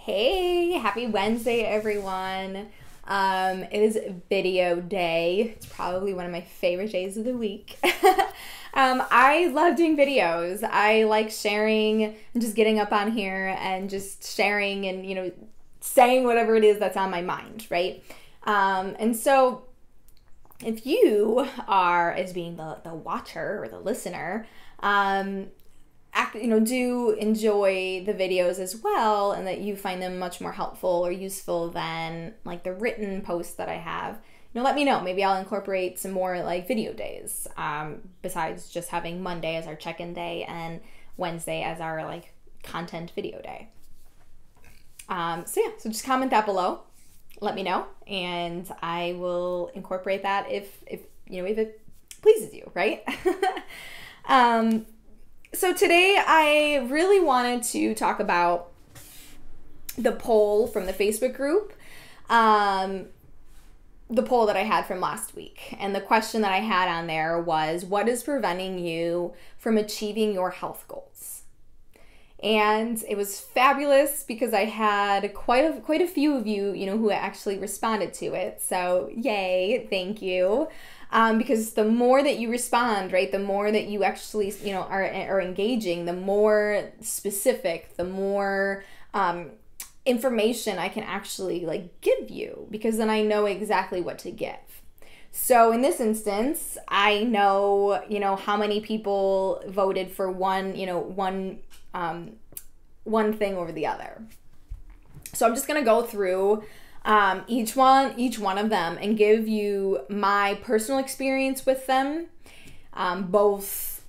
Hey, happy Wednesday, everyone. It is video day. It's probably one of my favorite days of the week. I love doing videos. I like sharing and just getting up on here and just sharing and, saying whatever it is that's on my mind, right? And so if you are, as being the watcher or the listener, do enjoy the videos as well, and that you find them much more helpful or useful than like the written posts that I have, let me know. Maybe I'll incorporate some more like video days, besides just having Monday as our check-in day and Wednesday as our like content video day. So just comment that below. Let me know, and I will incorporate that if it pleases you, right? So today I really wanted to talk about the poll from the Facebook group, the poll that I had from last week. And the question that I had on there was, what is preventing you from achieving your health goals? And it was fabulous because I had quite a few of you, who actually responded to it. So yay, thank you. Because the more that you respond, right, the more that you actually, are engaging, the more specific, the more information I can actually like give you, because then I know exactly what to give. So in this instance, I know, how many people voted for one thing over the other. So I'm just going to go through each one of them and give you my personal experience with them, both,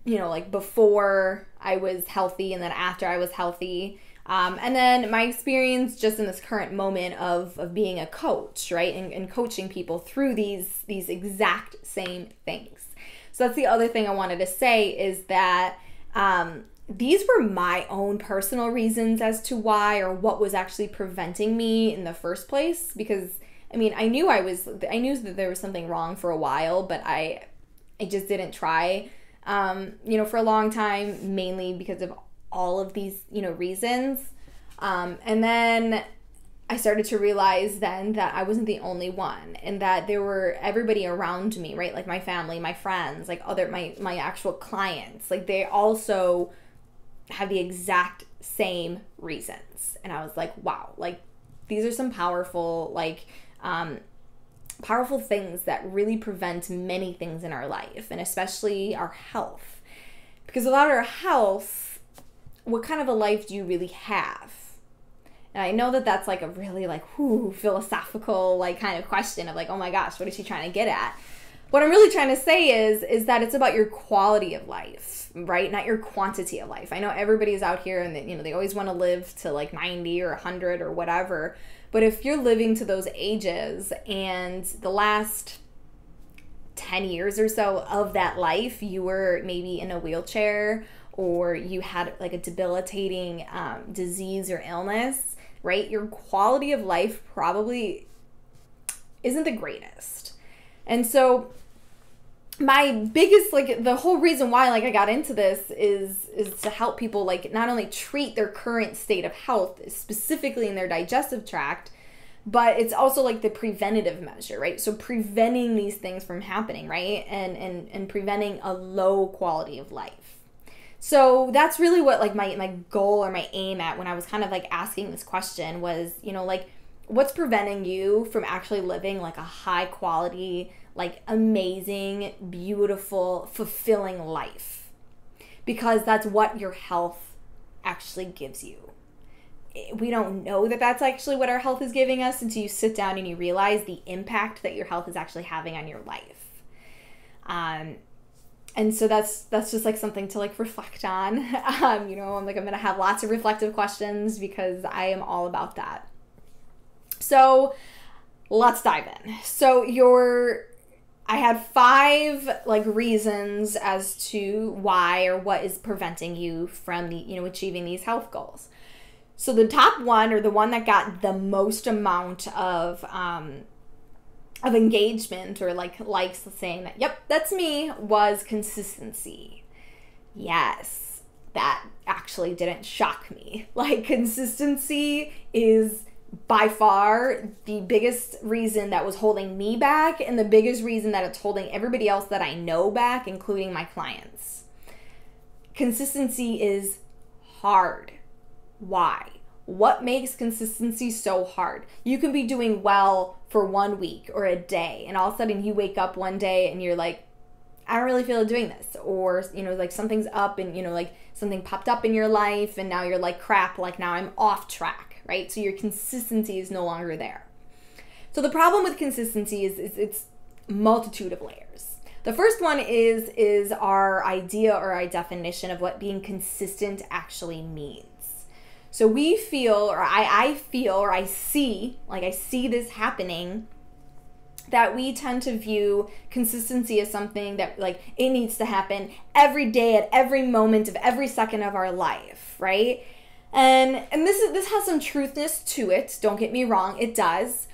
like before I was healthy and then after I was healthy, and then my experience just in this current moment of being a coach, right, and coaching people through these exact same things. So that's the other thing I wanted to say, is that these were my own personal reasons as to why, or what was actually preventing me in the first place. Because I knew that there was something wrong for a while, but I just didn't try, for a long time, mainly because of all of these, reasons. And then I started to realize then that I wasn't the only one, and that there were everybody around me, right? Like my family, my friends, like my actual clients, like they also have the exact same reasons. And I was like, wow, like these are some powerful things that really prevent many things in our life, and especially our health. Because without our health, what kind of a life do you really have? And I know that that's like a really philosophical kind of question of like, oh my gosh, what is she trying to get at? What I'm really trying to say is that it's about your quality of life, right? Not your quantity of life. I know everybody's out here and they always want to live to like 90 or 100 or whatever. But if you're living to those ages and the last 10 years or so of that life, you were maybe in a wheelchair, or you had like a debilitating disease or illness, right? Your quality of life probably isn't the greatest. And so my biggest, the whole reason why I got into this is to help people not only treat their current state of health, specifically in their digestive tract, but it's also the preventative measure, right? So preventing these things from happening, right? And preventing a low quality of life. So that's really what my goal or my aim at when I was kind of asking this question was, what's preventing you from actually living a high quality, amazing, beautiful, fulfilling life? Because that's what your health actually gives you. We don't know that that's actually what our health is giving us until you sit down and you realize the impact that your health is actually having on your life. And so that's just something to reflect on. I'm going to have lots of reflective questions because I am all about that. So let's dive in. So I had 5 reasons as to why or what is preventing you from achieving these health goals. So the top one, or the one that got the most amount of engagement or likes, saying that, yep, that's me, was consistency. Yes. that actually didn't shock me. Like, consistency is by far the biggest reason that was holding me back, and the biggest reason that it's holding everybody else that I know back, including my clients. Consistency is hard. Why? What makes consistency so hard? You can be doing well for 1 week or a day, and all of a sudden you wake up one day and you're like, I don't really feel like doing this. Or, like something's up and, like something popped up in your life and now you're like, crap, like now I'm off track, right? So your consistency is no longer there. So the problem with consistency is it's multitude of layers. The first one is our idea or our definition of what being consistent actually means. So we feel, or I feel, or I see this happening, that we tend to view consistency as something that like it needs to happen every day at every moment of every second of our life, right? And this has some truthness to it, don't get me wrong, it does,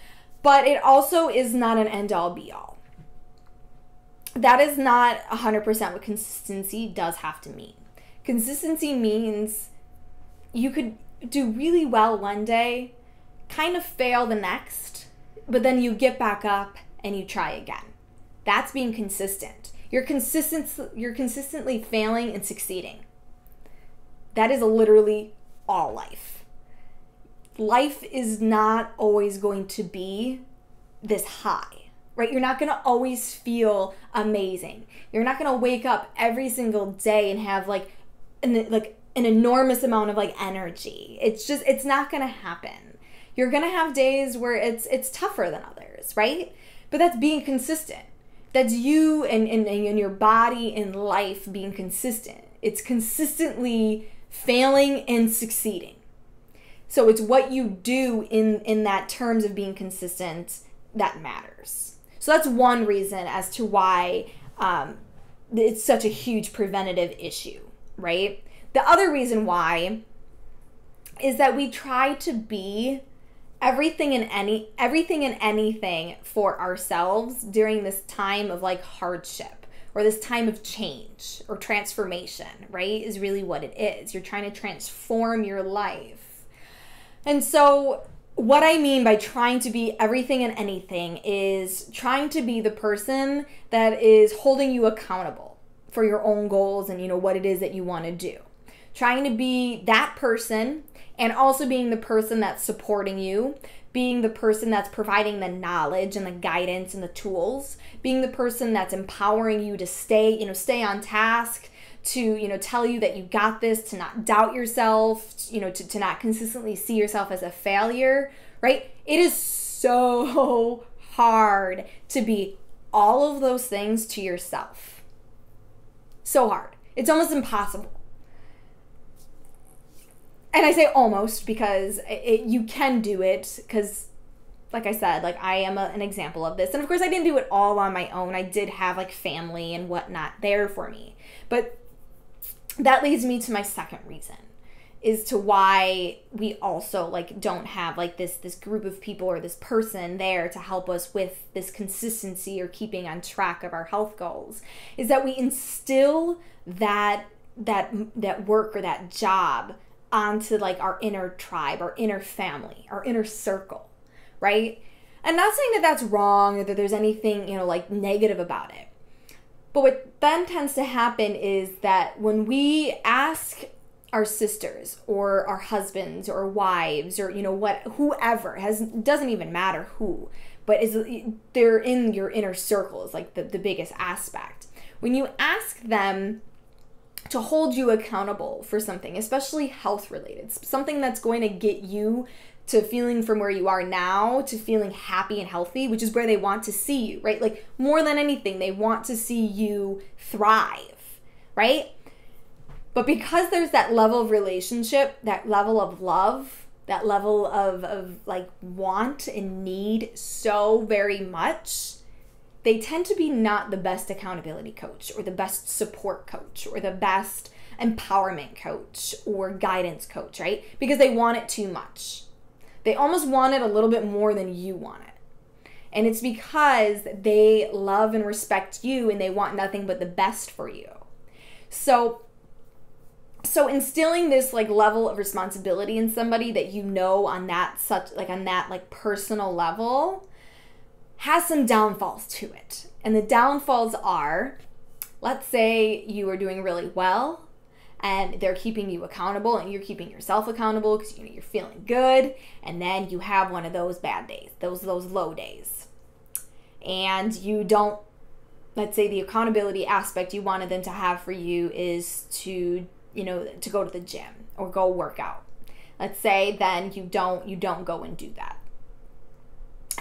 but it also is not an end-all be-all. That is not 100% what consistency does have to mean. Consistency means you could do really well one day, kind of fail the next, but then you get back up and you try again. That's being consistent. You're consistently failing and succeeding. That is literally all life. Life is not always going to be this high, right? You're not going to always feel amazing. You're not going to wake up every single day and have like an enormous amount of like energy. It's not going to happen. You're going to have days where it's tougher than others, right? But that's being consistent. That's you and your body and life being consistent. It's consistently failing and succeeding. So it's what you do in that terms of being consistent that matters. So that's one reason as to why it's such a huge preventative issue, right? The other reason why is that we try to be everything and anything for ourselves during this time of like hardship or this time of change or transformation, right? Is really what it is. You're trying to transform your life. And so what I mean by trying to be everything and anything is trying to be the person that is holding you accountable for your own goals and what it is that you want to do. Trying to be that person and also being the person that's supporting you, being the person that's providing the knowledge and the guidance and the tools, being the person that's empowering you to stay on task, to, tell you that you got this, to not doubt yourself, to not consistently see yourself as a failure, right? It is so hard to be all of those things to yourself. So hard. It's almost impossible. And I say almost because you can do it because, like I said, like I am an example of this. And of course, I didn't do it all on my own. I did have like family and whatnot there for me. But that leads me to my second reason is to why we also like don't have like this group of people or this person there to help us with this consistency or keeping on track of our health goals, is that we instill that work or that job onto like our inner tribe, our inner family, our inner circle, right? I'm not saying that that's wrong or that there's anything, like negative about it. But what then tends to happen is that when we ask our sisters or our husbands or wives or, whoever, doesn't even matter who, but they're in your inner circle is like the biggest aspect. When you ask them to hold you accountable for something, especially health related, something that's going to get you to feeling from where you are now to feeling happy and healthy, which is where they want to see you, right? Like more than anything, they want to see you thrive, right? But because there's that level of relationship, that level of love, that level of like want and need so very much, they tend to be not the best accountability coach or the best support coach or the best empowerment coach or guidance coach, right? Because they want it too much. They almost want it a little bit more than you want it. And it's because they love and respect you and they want nothing but the best for you. So So instilling this like level of responsibility in somebody that you know on that personal level has some downfalls to it. And the downfalls are, let's say you are doing really well and they're keeping you accountable and you're keeping yourself accountable because you're feeling good, and then you have one of those bad days, those low days. And you don't, let's say the accountability aspect you wanted them to have for you is to go to the gym or go work out. Let's say then you don't go and do that.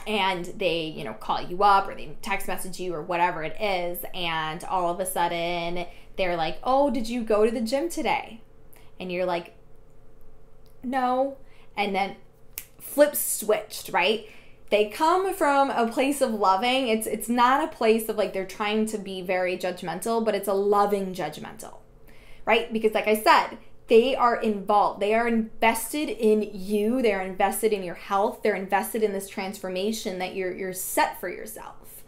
And they, call you up or they text message you or whatever it is, and all of a sudden they're like, "Oh, did you go to the gym today?" And you're like, "No." And then flip switched, right? They come from a place of loving. It's not a place of like they're trying to be very judgmental, but it's a loving judgmental, right? Because like I said, they are involved. They are invested in you. They're invested in your health. They're invested in this transformation that you're set for yourself.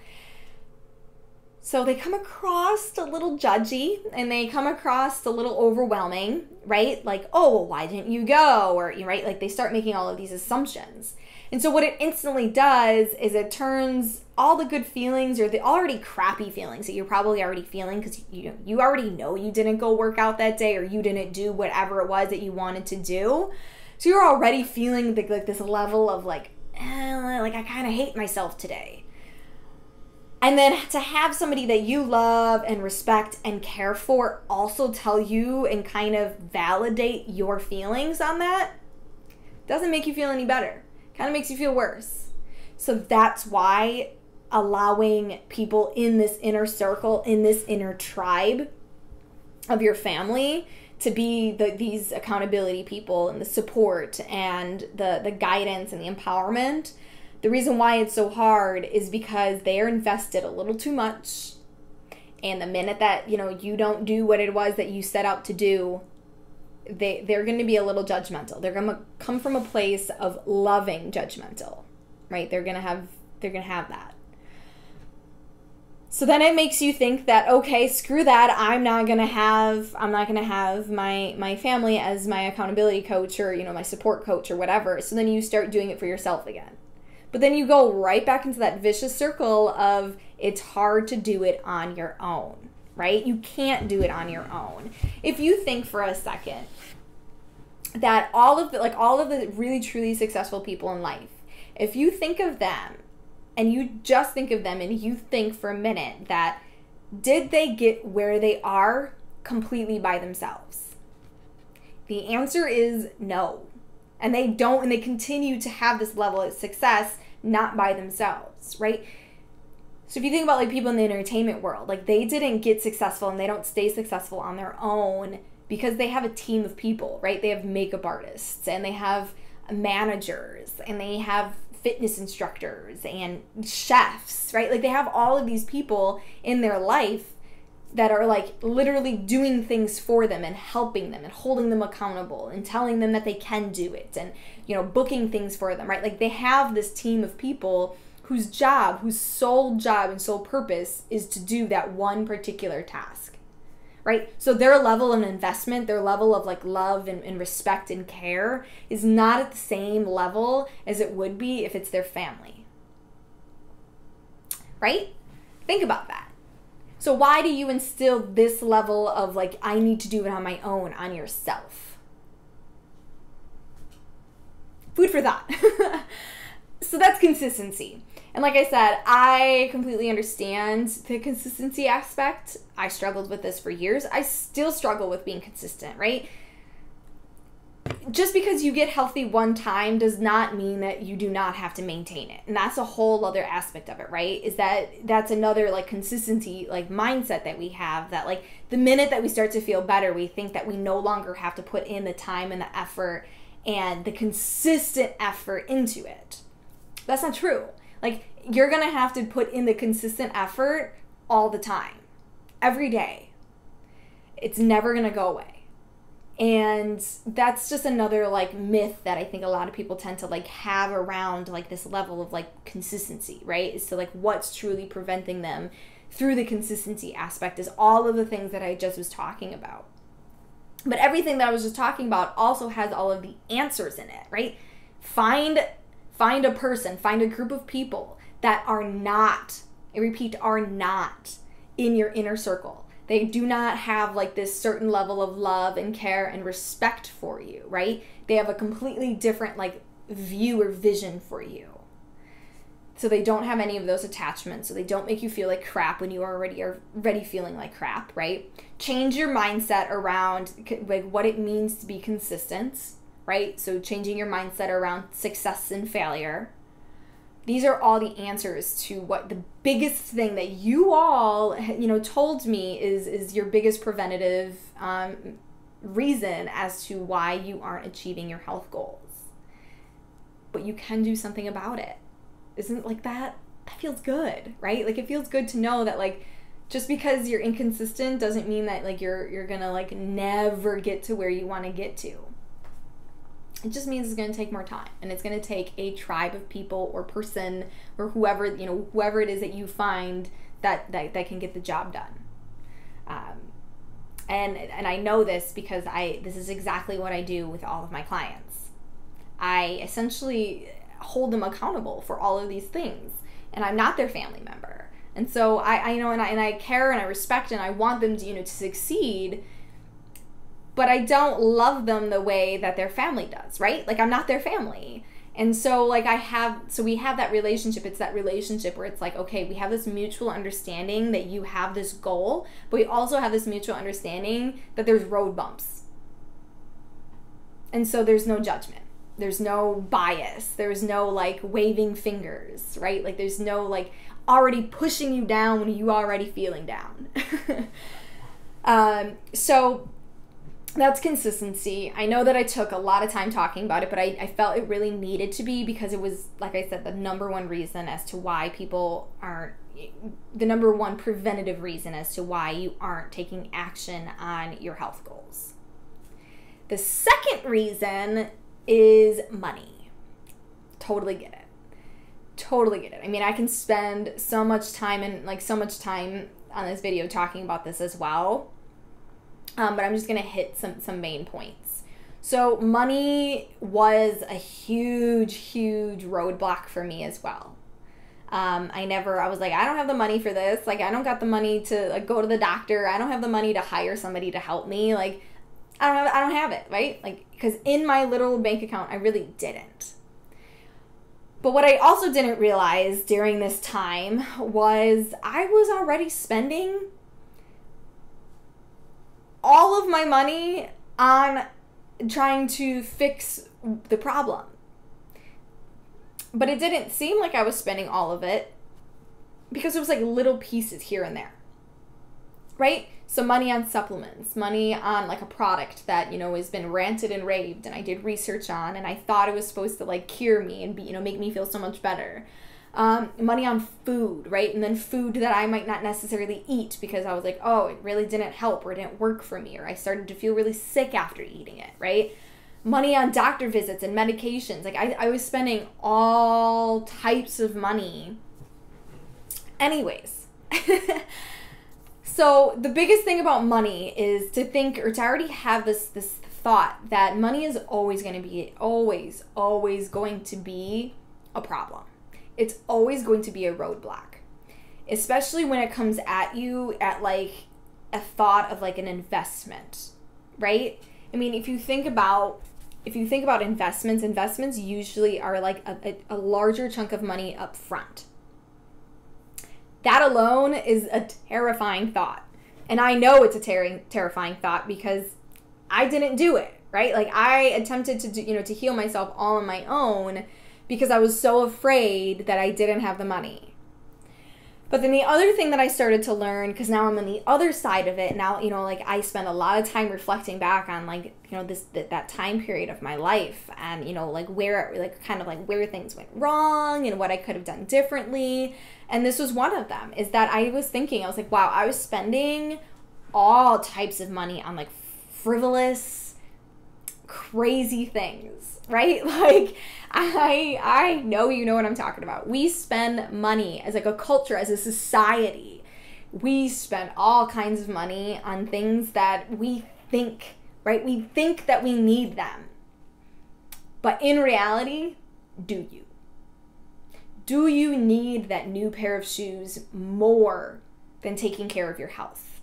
So they come across a little judgy and they come across a little overwhelming, right? Like, "Oh, well, why didn't you go?" Or, right? Like they start making all of these assumptions. And so what it instantly does is it turns all the good feelings or the already crappy feelings that you're probably already feeling because you already know you didn't go work out that day or you didn't do whatever it was that you wanted to do. So you're already feeling like this level of like I kind of hate myself today. And then to have somebody that you love and respect and care for also tell you and kind of validate your feelings on that doesn't make you feel any better. Kind of makes you feel worse. So that's why allowing people in this inner circle, in this inner tribe of your family to be these accountability people and the support and the guidance and the empowerment, the reason why it's so hard is because they are invested a little too much. And the minute that, you don't do what it was that you set out to do, they're going to be a little judgmental. They're going to come from a place of loving judgmental, right? They're going to have that. So then it makes you think that, okay, screw that. I'm not going to have my family as my accountability coach or, my support coach or whatever. So then you start doing it for yourself again. But then you go right back into that vicious circle of it's hard to do it on your own, right? You can't do it on your own. If you think for a second that all of the really truly successful people in life, if you think of them and you just think of them and you think for a minute that did they get where they are completely by themselves? The answer is no. And they don't, and they continue to have this level of success not by themselves, right? So if you think about like people in the entertainment world, like they didn't get successful and they don't stay successful on their own because they have a team of people, right? They have makeup artists and they have managers and they have fitness instructors and chefs, right? Like they have all of these people in their life that are like literally doing things for them and helping them and holding them accountable and telling them that they can do it and, booking things for them, right? Like they have this team of people whose sole job and sole purpose is to do that one particular task, right? So their level of investment, their level of like love and respect and care is not at the same level as it would be if it's their family, right? Think about that. So why do you instill this level of like, I need to do it on my own on yourself? Food for thought. So that's consistency. And like I said, I completely understand the consistency aspect. I struggled with this for years. I still struggle with being consistent, right? Just because you get healthy one time does not mean that you do not have to maintain it. And that's a whole other aspect of it, right? Is that's another like consistency, like mindset that we have, that like the minute that we start to feel better, we think that we no longer have to put in the time and the effort and the consistent effort into it. That's not true. Like you're going to have to put in the consistent effort all the time, every day. It's never going to go away. And that's just another like myth that I think a lot of people tend to like have around like this level of like consistency, right? Is to like what's truly preventing them through the consistency aspect is all of the things that I just was talking about. But everything that I was just talking about also has all of the answers in it, right? Find a person, find a group of people that are not, I repeat, are not in your inner circle. They do not have like this certain level of love and care and respect for you, right? They have a completely different like view or vision for you. So they don't have any of those attachments. So they don't make you feel like crap when you already are already feeling like crap, right? Change your mindset around like what it means to be consistent, right? So changing your mindset around success and failure. These are all the answers to what the biggest thing that you all, told me is your biggest preventative reason as to why you aren't achieving your health goals. But you can do something about it. Isn't like that feels good, right? Like it feels good to know that like just because you're inconsistent doesn't mean that like you're gonna like never get to where you want to get to. It just means it's going to take more time, and it's going to take a tribe of people or person or whoever it is that you find that can get the job done. And I know this because this is exactly what I do with all of my clients. I essentially hold them accountable for all of these things, and I'm not their family member. And so I care and I respect and I want them to succeed. But I don't love them the way that their family does, right? Like I'm not their family. And so like we have that relationship. It's that relationship where it's like, okay, we have this mutual understanding that you have this goal, but we also have this mutual understanding that there's road bumps. And so there's no judgment. There's no bias. There's no like waving fingers, right? Like there's no like already pushing you down when you already feeling down. So that's consistency. I know that I took a lot of time talking about it, but I felt it really needed to be because it was, like I said, the number one reason as to why people aren't, the number one preventative reason as to why you aren't taking action on your health goals. The second reason is money. Totally get it. Totally get it. I mean, I can spend so much time on this video talking about this as well. But I'm just going to hit some main points. So money was a huge, huge roadblock for me as well. I was like, I don't have the money for this. Like, I don't got the money to like go to the doctor. I don't have the money to hire somebody to help me. Like, I don't have it, right? Like, because in my little bank account, I really didn't. But what I also didn't realize during this time was I was already spending all of my money on trying to fix the problem. But it didn't seem like I was spending all of it because it was like little pieces here and there, right? So money on supplements, money on like a product that, has been ranted and raved and I did research on and I thought it was supposed to like cure me and be, make me feel so much better. Money on food, right? And then food that I might not necessarily eat because I was like, oh, it really didn't help or it didn't work for me, or I started to feel really sick after eating it, right? Money on doctor visits and medications. Like I was spending all types of money. Anyways. So the biggest thing about money is to think or to already have this thought that money is always going to be, always going to be a problem. It's always going to be a roadblock, especially when it comes at you at like a thought of like an investment, right? I mean, if you think about investments usually are like a larger chunk of money up front. That alone is a terrifying thought. And I know it's a terrifying thought because I didn't do it, right? Like I attempted to do, to heal myself all on my own because I was so afraid that I didn't have the money. But then the other thing that I started to learn, because now I'm on the other side of it, now, like I spend a lot of time reflecting back on like, that time period of my life and, like where things went wrong and what I could have done differently. And this was one of them, is that I was like, wow, I was spending all types of money on like frivolous, crazy things, right? Like I know you know what I'm talking about. We spend money as like a culture, as a society. We spend all kinds of money on things that we think right? We think that we need them. But in reality, do you? Do you need that new pair of shoes more than taking care of your health?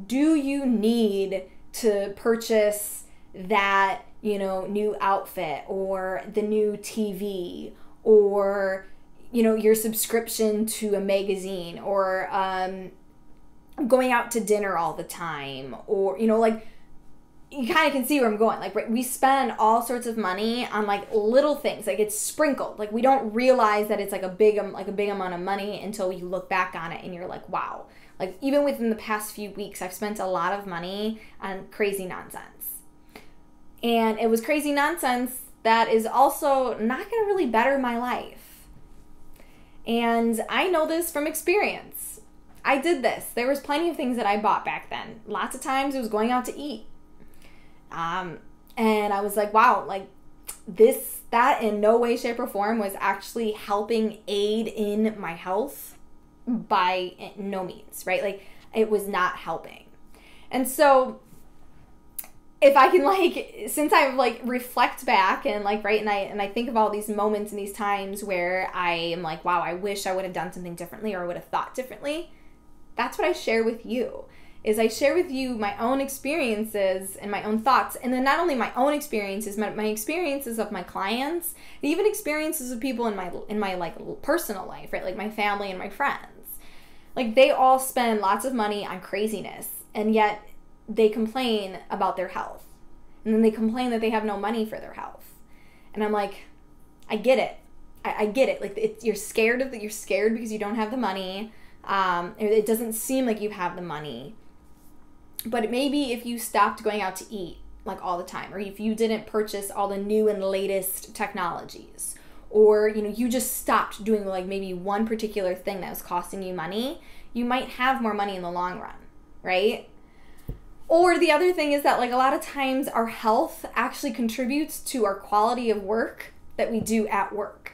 Do you need to purchase that, new outfit or the new TV or, your subscription to a magazine or going out to dinner all the time or, you kind of can see where I'm going. Like, right, we spend all sorts of money on little things. Like, it's sprinkled. Like, we don't realize that it's a big amount of money until you look back on it and you're like, wow. Like, even within the past few weeks, I've spent a lot of money on crazy nonsense. And it was crazy nonsense that is also not going to really better my life. And I know this from experience. I did this. There was plenty of things that I bought back then. Lots of times it was going out to eat. And I was like, wow, that in no way, shape, or form was actually helping aid in my health by no means, right? Like, it was not helping. And so if I can since I reflect back and right, and I think of all these moments and these times where I am like, wow, I wish I would have done something differently or I would have thought differently. That's what I share with you. Is I share with you my own experiences and my own thoughts. And then not only my own experiences, my experiences of my clients, and even experiences of people in my personal life, right? Like my family and my friends. Like, they all spend lots of money on craziness, and yet they complain about their health. And then they complain that they have no money for their health. And I'm like, I get it. I get it. You're scared because you don't have the money. It doesn't seem like you have the money. But maybe if you stopped going out to eat all the time, or if you didn't purchase all the new and latest technologies, or you just stopped doing maybe one particular thing that was costing you money, you might have more money in the long run, right? Or the other thing is that a lot of times our health actually contributes to our quality of work that we do at work,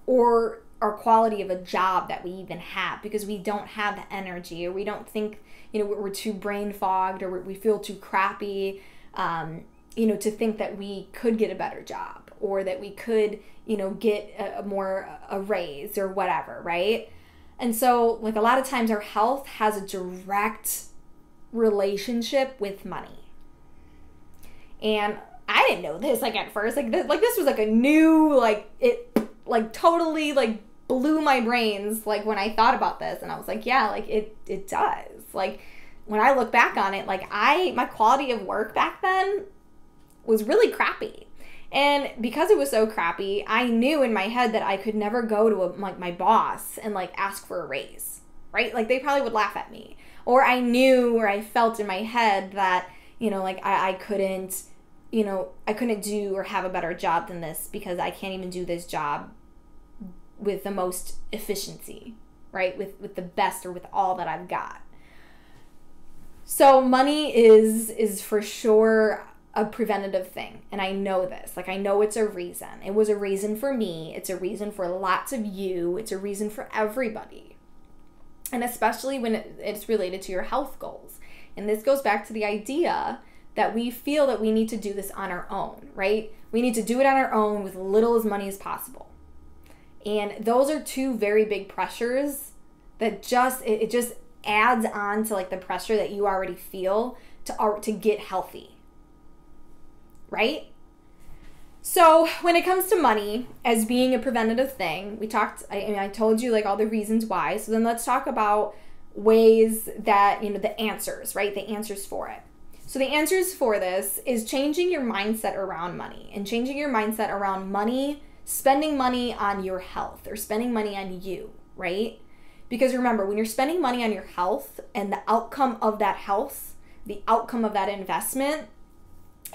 or our quality of a job that we even have, because we don't have the energy, or we don't think, we're too brain fogged, or we feel too crappy, to think that we could get a better job, or that we could, get a raise or whatever, right? And so a lot of times our health has a direct relationship with money. And I didn't know this at first. This was a new, it totally blew my brains when I thought about this, and I was like, yeah, it does. When I look back on it, my quality of work back then was really crappy. And because it was so crappy, I knew in my head that I could never go to my boss and ask for a raise, right? They probably would laugh at me. Or I knew, or I felt in my head that, I couldn't, I couldn't do or have a better job than this because I can't even do this job with the most efficiency, right? With the best, or with all that I've got. So money is for sure a preventative thing. And I know this. I know it's a reason. It was a reason for me. It's a reason for lots of you. It's a reason for everybody. And especially when it's related to your health goals. And this goes back to the idea that we feel that we need to do this on our own, right? We need to do it on our own with little as money as possible. And those are two very big pressures that just adds on to the pressure that you already feel to get healthy, right? So when it comes to money as being a preventative thing, I told you all the reasons why. So then let's talk about ways that, the answers, right? The answers for it. So the answers for this is changing your mindset around money, and changing your mindset around money, spending money on your health, or spending money on you, right? Because remember, when you're spending money on your health, and the outcome of that health, the outcome of that investment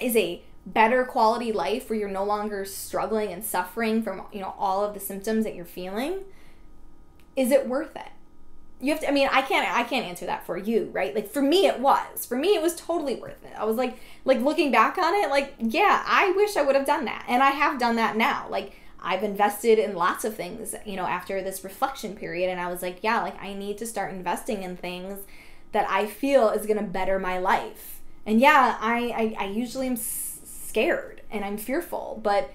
is a better quality life where you're no longer struggling and suffering from, all of the symptoms that you're feeling, is it worth it? You have to, I can't answer that for you, right? For me, it was. For me, it was totally worth it. I was looking back on it, yeah, I wish I would have done that. And I have done that now. I've invested in lots of things, after this reflection period. And I was yeah, I need to start investing in things that I feel is going to better my life. And yeah, I usually am scared and I'm fearful, but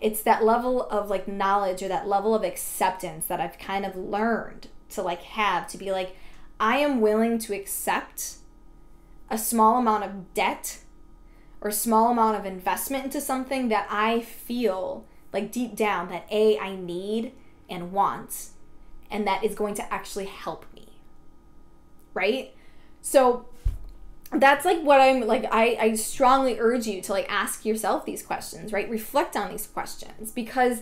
it's that level of like knowledge or that level of acceptance that I've kind of learned to like have, to be like, I am willing to accept a small amount of debt or a small amount of investment into something that I feel like deep down that I need and want, and that is going to actually help me, right? So that's like what I'm like, I strongly urge you to like ask yourself these questions, right? Reflect on these questions, because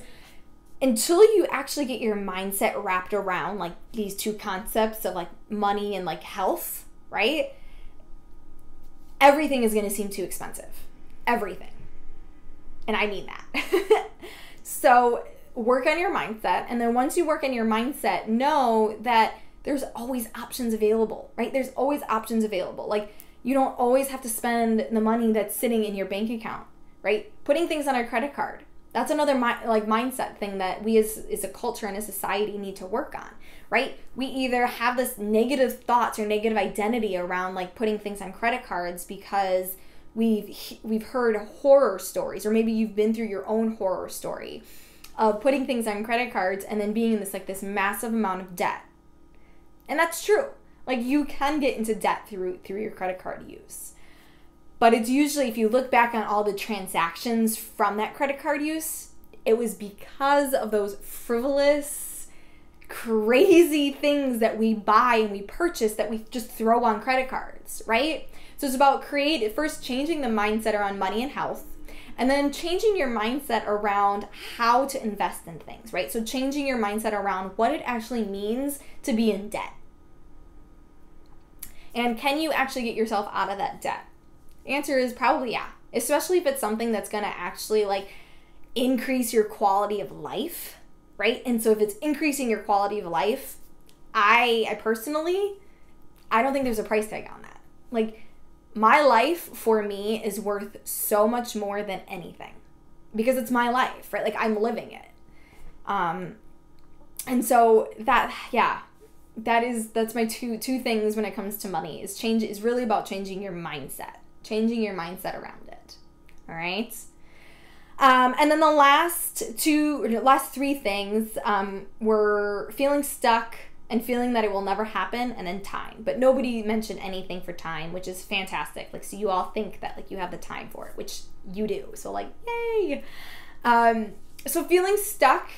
until you actually get your mindset wrapped around like these two concepts of like money and like health, right? Everything is going to seem too expensive. Everything. And I mean that. So work on your mindset. And then once you work on your mindset, know that there's always options available, right? There's always options available. Like, you don't always have to spend the money that's sitting in your bank account, right? Putting things on our credit card. That's another mindset thing that we as a culture and a society need to work on, right? We either have this negative thoughts or negative identity around like putting things on credit cards because we've heard horror stories, or maybe you've been through your own horror story of putting things on credit cards and then being in this massive amount of debt. And that's true. Like, you can get into debt through your credit card use. But it's usually, if you look back on all the transactions from that credit card use, it was because of those frivolous, crazy things that we buy and we purchase that we just throw on credit cards, right? So it's about first changing the mindset around money and health, and then changing your mindset around how to invest in things, right? So changing your mindset around what it actually means to be in debt. And can you actually get yourself out of that debt? The answer is probably yeah, especially if it's something that's going to actually like increase your quality of life, right? And so if it's increasing your quality of life, I personally, I don't think there's a price tag on that. Like, my life for me is worth so much more than anything because it's my life, right? Like, I'm living it. And so that's my two things when it comes to money is really about changing your mindset around it. All right. And then the last three things were feeling stuck and feeling that it will never happen, and then time. But nobody mentioned anything for time, which is fantastic. Like, so you all think that like you have the time for it, which you do. So like, yay. So feeling stuck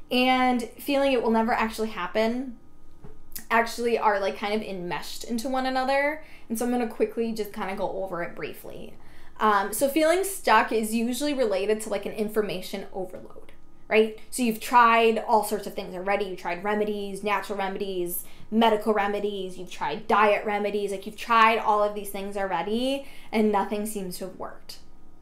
and feeling it will never actually happen actually are like kind of enmeshed into one another. And so I'm going to quickly just kind of go over it briefly. So feeling stuck is usually related to like an information overload, right? So you've tried all sorts of things already. You tried remedies, natural remedies, medical remedies. You've tried diet remedies. Like, you've tried all of these things already and nothing seems to have worked,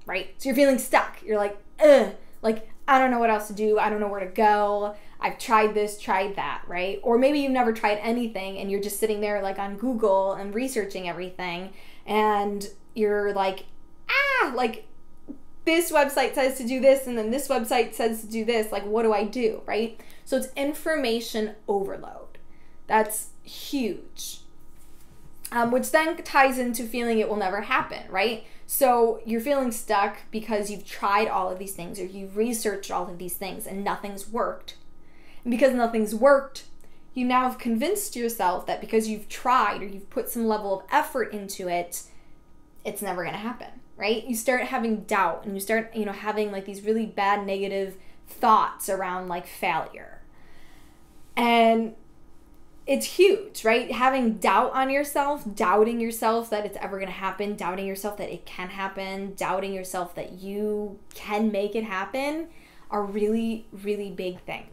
right? So you're feeling stuck. You're like, ugh, like, I don't know what else to do. I don't know where to go. I've tried this, tried that, right? Or maybe you've never tried anything and you're just sitting there like on Google and researching everything, and you're like, like, this website says to do this and then this website says to do this. Like, what do I do, right? So it's information overload. That's huge. Which then ties into feeling it will never happen, right? So you're feeling stuck because you've tried all of these things or you've researched all of these things and nothing's worked. And because nothing's worked, you now have convinced yourself that because you've tried or you've put some level of effort into it, it's never going to happen, right? You start having doubt and you start, having like these really bad negative thoughts around like failure. And it's huge, right? Having doubt on yourself, doubting yourself that it's ever going to happen, doubting yourself that it can happen, doubting yourself that you can make it happen are really, really big things.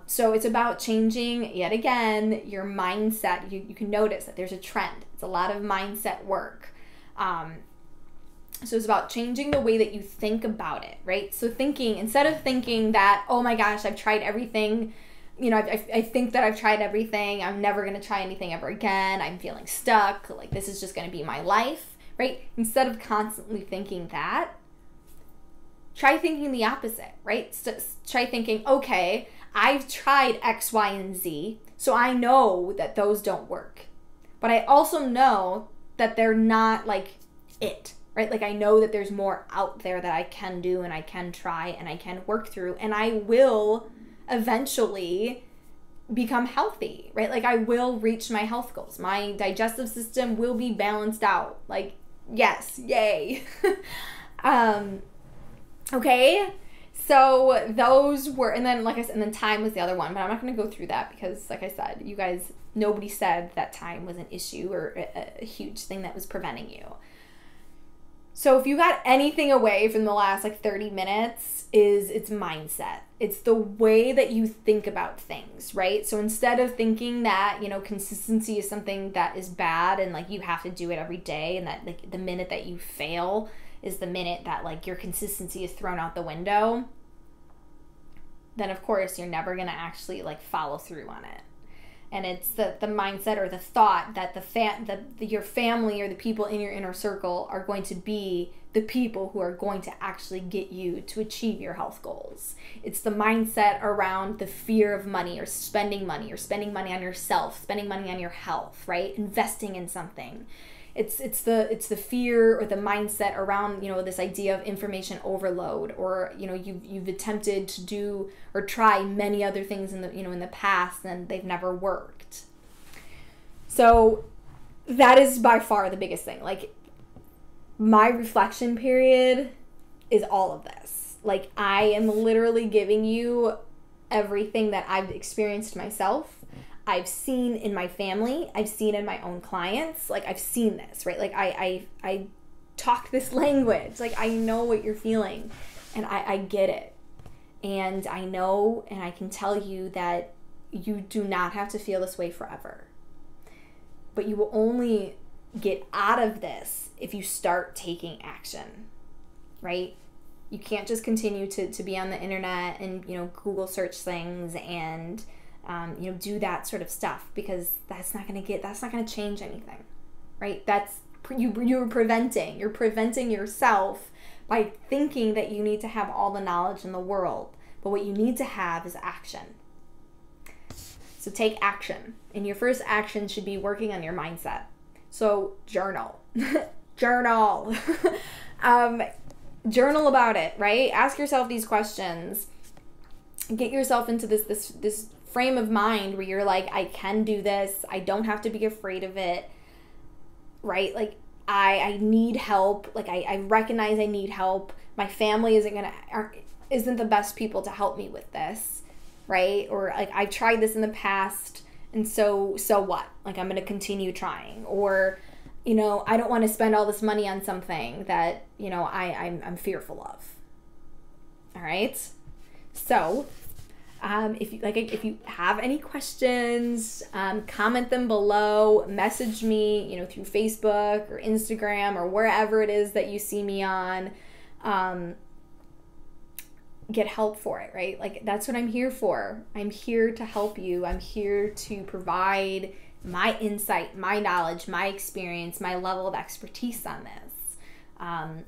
So it's about changing, yet again, your mindset. You can notice that there's a trend. It's a lot of mindset work. So it's about changing the way that you think about it, right? So instead of thinking that, oh my gosh, I've tried everything, I think that I've tried everything, I'm never going to try anything ever again, I'm feeling stuck, like this is just going to be my life, right? Instead of constantly thinking that, try thinking the opposite, right? Try thinking, okay, I've tried X, Y, and Z, so I know that those don't work. But I also know that they're not like it, right? Like, I know that there's more out there that I can do and I can try and I can work through, and I will eventually become healthy, right? Like, I will reach my health goals. My digestive system will be balanced out. Like, yes, yay. Okay. So those were, and then like I said, and then time was the other one, but I'm not going to go through that because, like I said, you guys, nobody said that time was an issue or a huge thing that was preventing you. So if you got anything away from the last like 30 minutes, is it's mindset. It's the way that you think about things, right? So instead of thinking that, you know, consistency is something that is bad and like you have to do it every day, and that like the minute that you fail is the minute that like your consistency is thrown out the window, then of course you're never going to actually like follow through on it. And it's the mindset or the thought that your family or the people in your inner circle are going to be the people who are going to actually get you to achieve your health goals. It's the mindset around the fear of money or spending money on yourself, spending money on your health, right? Investing in something. It's the fear or the mindset around, you know, this idea of information overload, or, you know, you've attempted to do or try many other things in the past and they've never worked. So that is by far the biggest thing. Like, my reflection period is all of this. Like, I am literally giving you everything that I've experienced myself, I've seen in my family, I've seen in my own clients. Like, I've seen this, right? Like, I talk this language. Like, I know what you're feeling, and I get it. And I know, and I can tell you that you do not have to feel this way forever. But you will only get out of this if you start taking action, right? You can't just continue to be on the internet and, you know, Google search things and do that sort of stuff, because that's not going to change anything, right? That's you're preventing yourself by thinking that you need to have all the knowledge in the world. But what you need to have is action. So take action. And your first action should be working on your mindset. So journal. Journal. Journal about it, right? Ask yourself these questions. Get yourself into this frame of mind where you're like, I can do this. I don't have to be afraid of it, right? Like, I need help. Like, I recognize I need help. My family isn't the best people to help me with this, right? Or like, I've tried this in the past, and so what? Like, I'm going to continue trying. Or, you know, I don't want to spend all this money on something that, you know, I'm fearful of. All right? So, if you have any questions, comment them below, message me, you know, through Facebook or Instagram or wherever it is that you see me on. Get help for it, right? Like, that's what I'm here for. I'm here to help you. I'm here to provide my insight, my knowledge, my experience, my level of expertise on this. All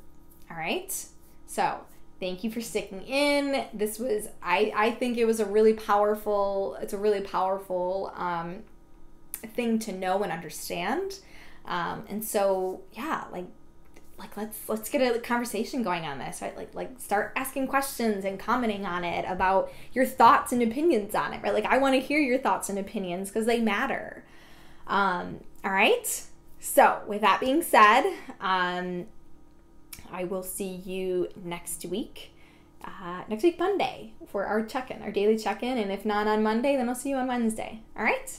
right. So thank you for sticking in. This was, I think it was a really powerful thing to know and understand. And so, yeah, like let's get a conversation going on this, right? Like start asking questions and commenting on it about your thoughts and opinions on it, right? Like, I want to hear your thoughts and opinions because they matter. All right. So with that being said, I will see you next week Monday for our check-in, our daily check-in. And if not on Monday, then I'll see you on Wednesday. All right.